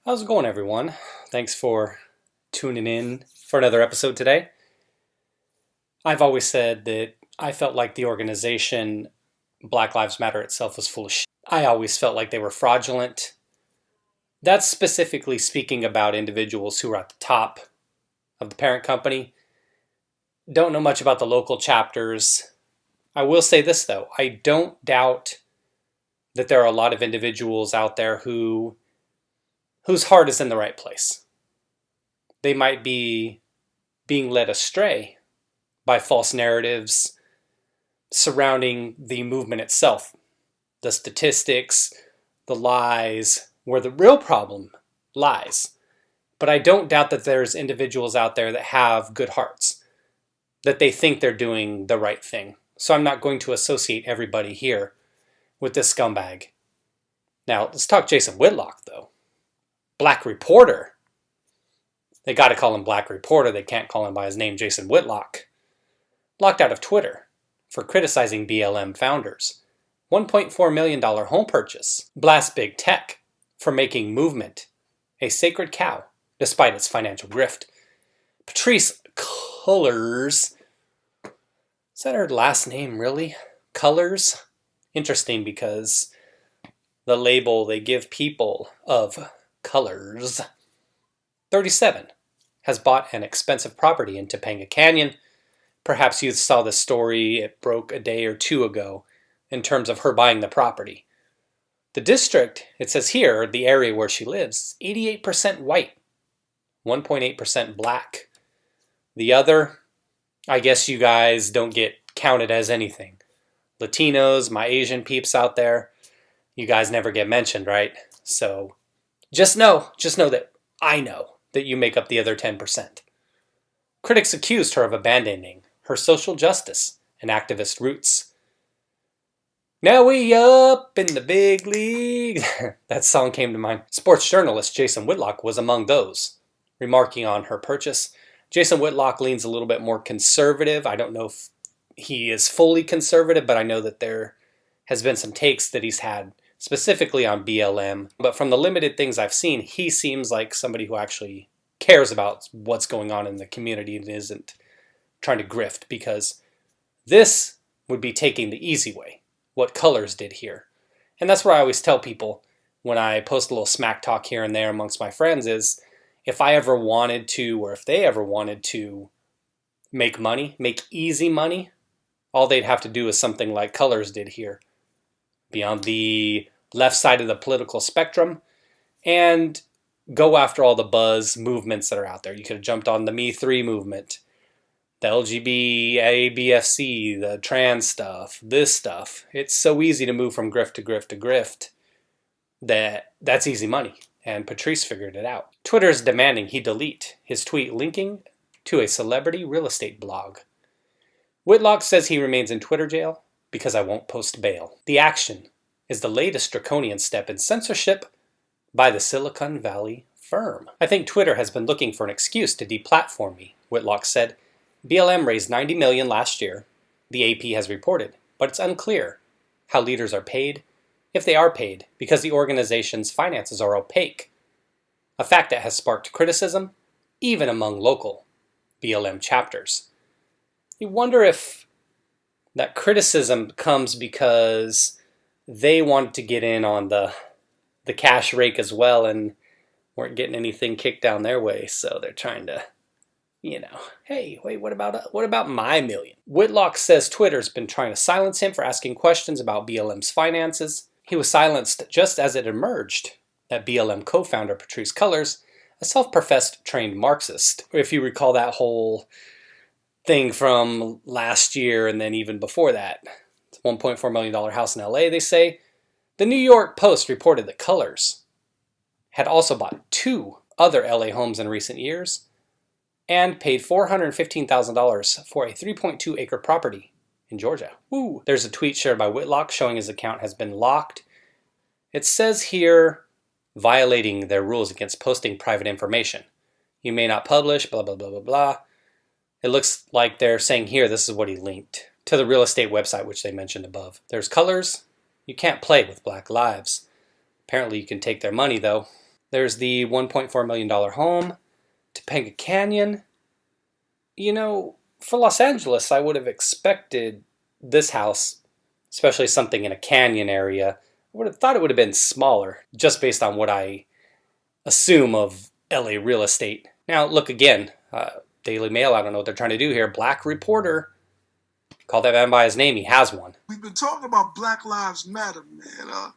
How's it going, everyone? Thanks for tuning in for another episode today. I've always said that I felt like the organization Black Lives Matter itself was full of shit. I always felt like they were fraudulent. That's specifically speaking about individuals who are at the top of the parent company. Don't know much about the local chapters. I will say this, though. I don't doubt that there are a lot of individuals out there whose heart is in the right place. They might be being led astray by false narratives surrounding the movement itself. The statistics, the lies, where the real problem lies. But I don't doubt that there's individuals out there that have good hearts, that they think they're doing the right thing. So I'm not going to associate everybody here with this scumbag. Now, let's talk Jason Whitlock, though. Black reporter. They got to call him Black Reporter. They can't call him by his name, Jason Whitlock. Locked out of Twitter for criticizing BLM founders. $1.4 million home purchase. Blast big tech for making movement a sacred cow despite its financial grift. Patrisse Cullors. Is that her last name, really? Cullors? Interesting, because the label they give people of colors. 37 has bought an expensive property in Topanga Canyon. Perhaps you saw the story. It broke a day or two ago in terms of her buying the property. The district, it says here, the area where she lives, is 88% white, 1.8% black. The other, I guess you guys don't get counted as anything. Latinos, my Asian peeps out there, you guys never get mentioned, right? So just know that I know that you make up the other 10%. Critics accused her of abandoning her social justice and activist roots. Now we up in the big league. That song came to mind. Sports journalist Jason Whitlock was among those, remarking on her purchase. Jason Whitlock leans a little bit more conservative. I don't know if he is fully conservative, but I know that there has been some takes that he's had specifically on BLM. But from the limited things I've seen, he seems like somebody who actually cares about what's going on in the community and isn't trying to grift, because this would be taking the easy way, what Cullors did here. And that's where I always tell people when I post a little smack talk here and there amongst my friends is, if I ever wanted to, or if they ever wanted to make money, make easy money, all they'd have to do is something like Cullors did here. Be on the left side of the political spectrum and go after all the buzz movements that are out there. You could have jumped on the Me3 movement, the LGBABFC, the trans stuff, this stuff. It's so easy to move from grift to grift to grift that's easy money. And Patrisse figured it out. Twitter is demanding he delete his tweet linking to a celebrity real estate blog. Whitlock says he remains in Twitter jail because I won't post bail. The action is the latest draconian step in censorship by the Silicon Valley firm. I think Twitter has been looking for an excuse to deplatform me, Whitlock said. BLM raised $90 million last year, the AP has reported, but it's unclear how leaders are paid, if they are paid, because the organization's finances are opaque, a fact that has sparked criticism, even among local BLM chapters. You wonder if that criticism comes because they wanted to get in on the cash rake as well and weren't getting anything kicked down their way, so they're trying to, hey, wait, what about my million? Whitlock says Twitter's been trying to silence him for asking questions about BLM's finances. He was silenced just as it emerged that BLM co-founder Patrisse Cullors, a self-professed trained Marxist, if you recall that whole thing from last year and then even before that, $1.4 million house in LA, they say. The New York Post reported that Cullors had also bought 2 other LA homes in recent years and paid $415,000 for a 3.2 acre property in Georgia. Woo! There's a tweet shared by Whitlock showing his account has been locked. It says here, violating their rules against posting private information. You may not publish, blah, blah, blah, blah, blah. It looks like they're saying here, this is what he linked to the real estate website, which they mentioned above. There's Cullors. You can't play with Black lives. Apparently you can take their money, though. There's the $1.4 million home, Topanga Canyon. You know, for Los Angeles, I would have expected this house, especially something in a canyon area, I would have thought it would have been smaller, just based on what I assume of LA real estate. Now, look again, Daily Mail, I don't know what they're trying to do here. Black reporter, call that man by his name, he has one. We've been talking about Black Lives Matter, man.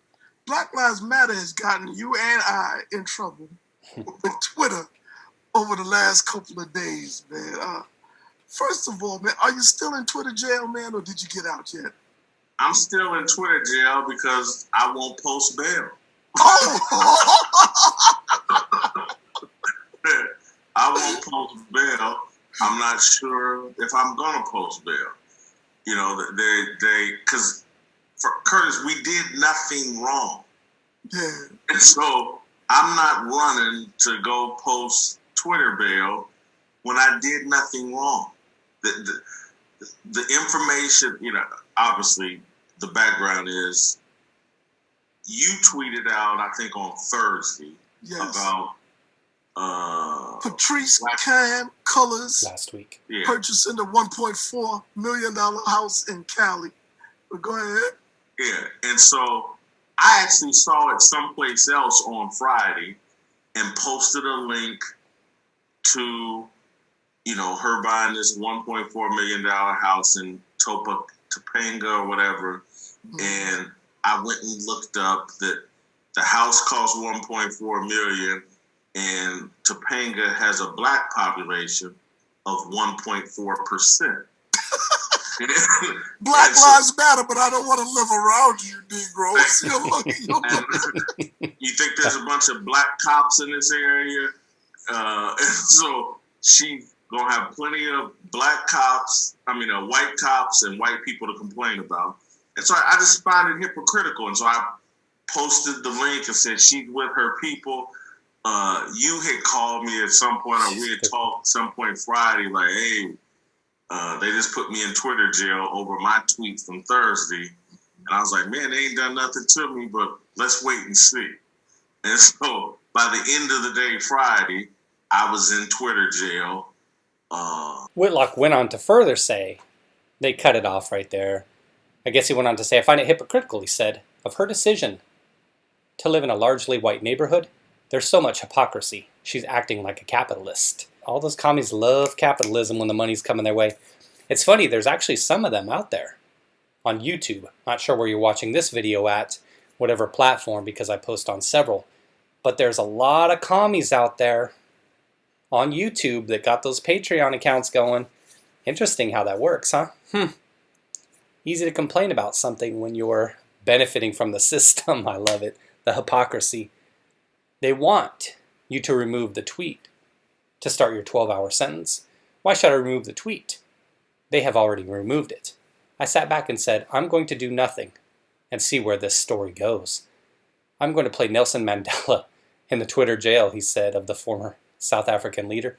Black Lives Matter has gotten you and I in trouble with Twitter over the last couple of days, man. First of all, man, are you still in Twitter jail, man, or did you get out yet? I'm still in Twitter jail because I won't post bail. Oh! I won't post bail. I'm not sure if I'm gonna post bail. You know, because for Curtis, we did nothing wrong. Yeah. And so I'm not running to go post Twitter bail when I did nothing wrong. The information, you know, obviously the background is you tweeted out, I think on Thursday, about Patrisse Cullors last week purchasing the $1.4 million house in Cali. But go ahead. Yeah, and so I actually saw it someplace else on Friday and posted a link to, you know, her buying this $1.4 million house in Topanga or whatever. Mm-hmm. And I went and looked up that the house cost $1.4 million and Topanga has a black population of 1.4%. Black Lives Matter, but I don't want to live around you, Negroes. You think there's a bunch of black cops in this area? And so she's going to have plenty of white cops and white people to complain about. And so I just find it hypocritical. And so I posted the link and said she's with her people. You had called me at some point, or we had talked at some point Friday, like, hey, they just put me in Twitter jail over my tweet from Thursday. And I was like, man, they ain't done nothing to me, but let's wait and see. And so by the end of the day, Friday, I was in Twitter jail. Whitlock went on to further say, they cut it off right there. I guess he went on to say, I find it hypocritical, he said, of her decision to live in a largely white neighborhood. There's so much hypocrisy. She's acting like a capitalist. All those commies love capitalism when the money's coming their way. It's funny, there's actually some of them out there on YouTube. Not sure where you're watching this video at, whatever platform, because I post on several. But there's a lot of commies out there on YouTube that got those Patreon accounts going. Interesting how that works, huh? Easy to complain about something when you're benefiting from the system. I love it. The hypocrisy. They want you to remove the tweet to start your 12-hour sentence. Why should I remove the tweet? They have already removed it. I sat back and said, I'm going to do nothing and see where this story goes. I'm going to play Nelson Mandela in the Twitter jail, he said, of the former South African leader.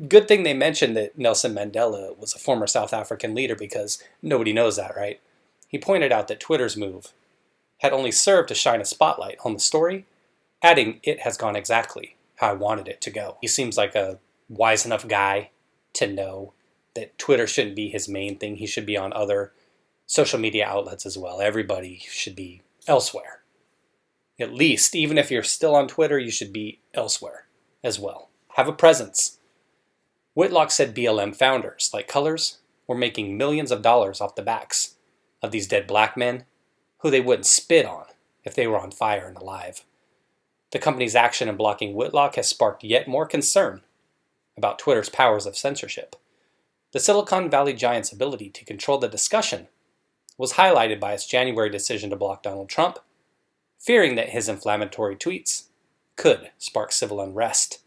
Good thing they mentioned that Nelson Mandela was a former South African leader, because nobody knows that, right? He pointed out that Twitter's move had only served to shine a spotlight on the story, adding it has gone exactly how I wanted it to go. He seems like a wise enough guy to know that Twitter shouldn't be his main thing. He should be on other social media outlets as well. Everybody should be elsewhere. At least, even if you're still on Twitter, you should be elsewhere as well. Have a presence. Whitlock said BLM founders, like Cullors, were making millions of dollars off the backs of these dead black men who they wouldn't spit on if they were on fire and alive. The company's action in blocking Whitlock has sparked yet more concern about Twitter's powers of censorship. The Silicon Valley giant's ability to control the discussion was highlighted by its January decision to block Donald Trump, fearing that his inflammatory tweets could spark civil unrest.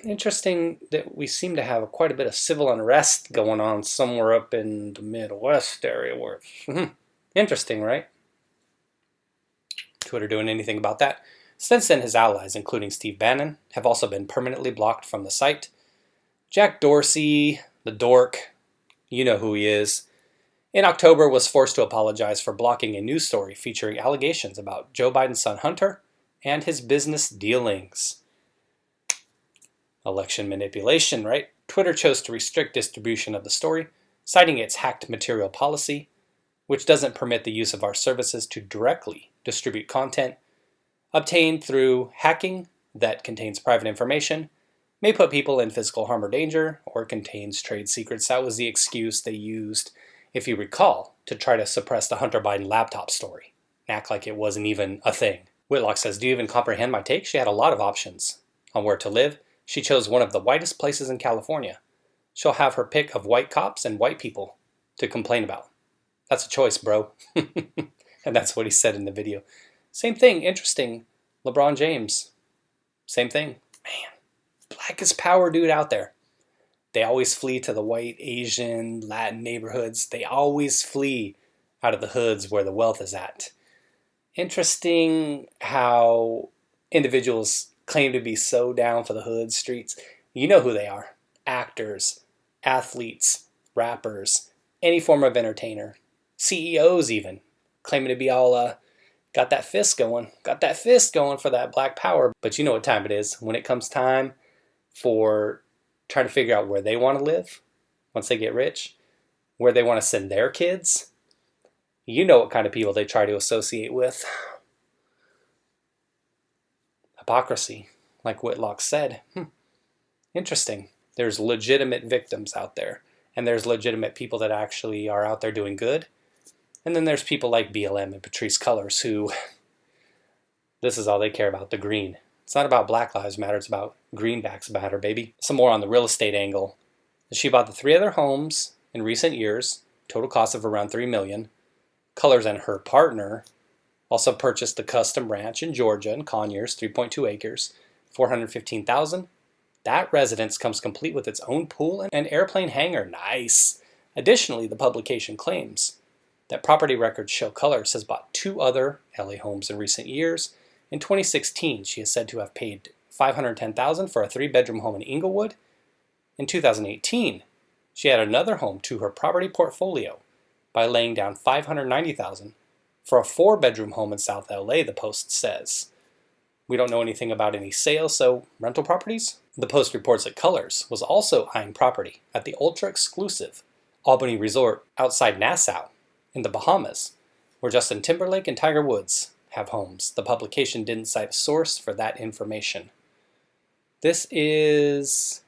Interesting that we seem to have quite a bit of civil unrest going on somewhere up in the Midwest area. Where interesting, right? Twitter doing anything about that? Since then, his allies, including Steve Bannon, have also been permanently blocked from the site. Jack Dorsey, the dork, you know who he is, in October was forced to apologize for blocking a news story featuring allegations about Joe Biden's son Hunter and his business dealings. Election manipulation, right? Twitter chose to restrict distribution of the story, citing its hacked material policy, which doesn't permit the use of our services to directly distribute content obtained through hacking that contains private information, may put people in physical harm or danger, or contains trade secrets. That was the excuse they used, if you recall, to try to suppress the Hunter Biden laptop story. Act like it wasn't even a thing. Whitlock says, do you even comprehend my take? She had a lot of options on where to live. She chose one of the whitest places in California. She'll have her pick of white cops and white people to complain about. That's a choice, bro. And that's what he said in the video. Same thing, interesting. LeBron James, same thing. Man, blackest power dude out there. They always flee to the white, Asian, Latin neighborhoods. They always flee out of the hoods where the wealth is at. Interesting how individuals claim to be so down for the hood streets. You know who they are. Actors, athletes, rappers, any form of entertainer. CEOs even, claiming to be all, got that fist going for that black power. But you know what time it is. When it comes time for trying to figure out where they want to live once they get rich, where they want to send their kids, you know what kind of people they try to associate with. Hypocrisy, like Whitlock said. Interesting. There's legitimate victims out there, and there's legitimate people that actually are out there doing good. And then there's people like BLM and Patrisse Cullors who, this is all they care about, the green. It's not about Black Lives Matter, it's about greenbacks matter, baby. Some more on the real estate angle. She bought the 3 other homes in recent years, total cost of around $3 million. Cullors and her partner also purchased the custom ranch in Georgia in Conyers, 3.2 acres, $415,000. That residence comes complete with its own pool and airplane hangar. Nice. Additionally, the publication claims that property records show Cullors has bought 2 other LA homes in recent years. In 2016, she is said to have paid $510,000 for a 3-bedroom home in Inglewood. In 2018, she added another home to her property portfolio by laying down $590,000 for a 4-bedroom home in South LA, the Post says. We don't know anything about any sales, so rental properties? The Post reports that Cullors was also eyeing property at the ultra-exclusive Albany Resort outside Nassau in the Bahamas, where Justin Timberlake and Tiger Woods have homes. The publication didn't cite a source for that information. This is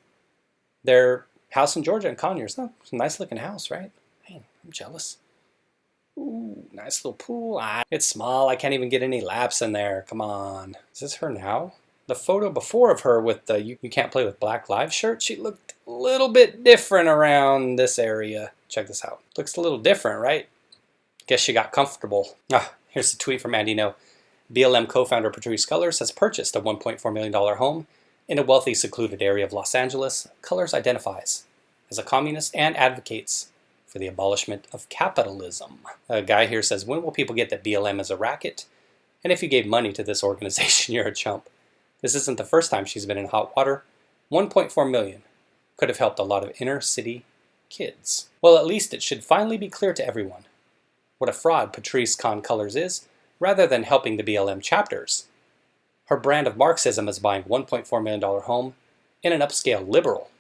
their house in Georgia in Conyers. Oh, it's a nice looking house, right? Man, I'm jealous. Ooh, nice little pool. It's small. I can't even get any laps in there. Come on. Is this her now? The photo before of her with the You Can't Play with Black Lives shirt, she looked a little bit different around this area. Check this out. Looks a little different, right? Guess she got comfortable. Here's a tweet from Andy No. BLM co-founder Patrisse Cullors has purchased a $1.4 million home in a wealthy, secluded area of Los Angeles. Cullors identifies as a communist and advocates for the abolishment of capitalism. A guy here says, when will people get that BLM is a racket? And if you gave money to this organization, you're a chump. This isn't the first time she's been in hot water. $1.4 million could have helped a lot of inner city kids. Well, at least it should finally be clear to everyone what a fraud Patrisse Cullors is, rather than helping the BLM chapters. Her brand of Marxism is buying $1.4 million home in an upscale liberal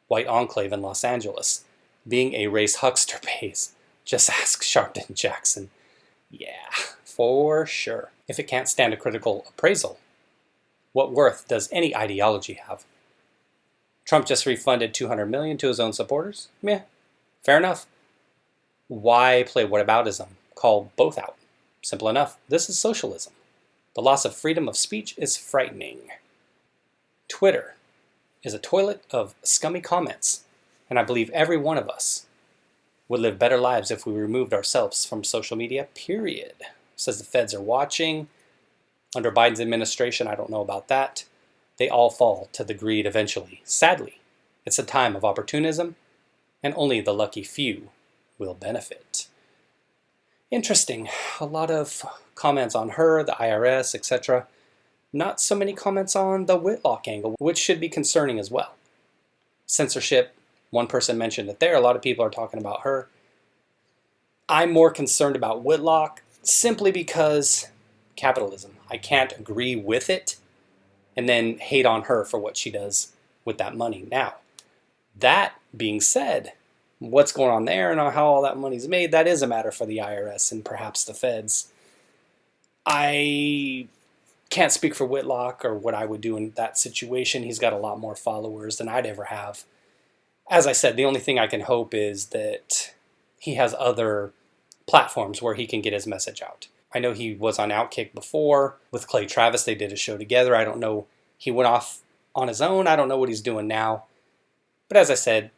white enclave in Los Angeles. Being a race huckster pays. Just ask Sharpton Jackson. Yeah, for sure. If it can't stand a critical appraisal, what worth does any ideology have? Trump just refunded $200 million to his own supporters? Meh, fair enough. Why play whataboutism? Call both out. Simple enough. This is socialism. The loss of freedom of speech is frightening. Twitter is a toilet of scummy comments, and I believe every one of us would live better lives if we removed ourselves from social media, period. Says the feds are watching. Under Biden's administration, I don't know about that. They all fall to the greed eventually. Sadly, it's a time of opportunism, and only the lucky few will benefit. Interesting. A lot of comments on her, the IRS, etc. Not so many comments on the Whitlock angle, which should be concerning as well. Censorship, one person mentioned it there. A lot of people are talking about her. I'm more concerned about Whitlock simply because capitalism. I can't agree with it and then hate on her for what she does with that money. Now, that being said, what's going on there and how all that money's made, that is a matter for the IRS and perhaps the feds. I can't speak for Whitlock or what I would do in that situation. He's got a lot more followers than I'd ever have. As I said, the only thing I can hope is that he has other platforms where he can get his message out. I know he was on Outkick before with Clay Travis. They did a show together. I don't know. He went off on his own. I don't know what he's doing now. But as I said,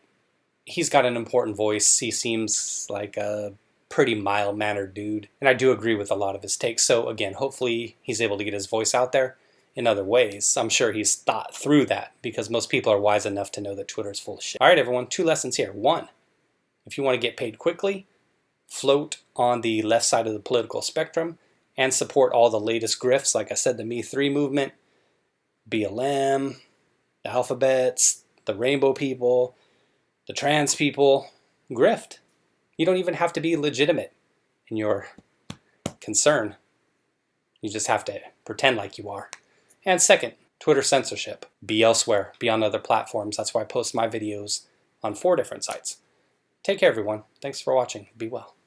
he's got an important voice. He seems like a pretty mild-mannered dude. And I do agree with a lot of his takes. So again, hopefully he's able to get his voice out there in other ways. I'm sure he's thought through that because most people are wise enough to know that Twitter's full of shit. All right, everyone, 2 lessons here. 1, if you want to get paid quickly, float on the left side of the political spectrum and support all the latest grifts. Like I said, the Me3 movement, BLM, the alphabets, the rainbow people, the trans people, grift. You don't even have to be legitimate in your concern. You just have to pretend like you are. And second, Twitter censorship. Be elsewhere. Be on other platforms. That's why I post my videos on 4 different sites. Take care, everyone. Thanks for watching. Be well.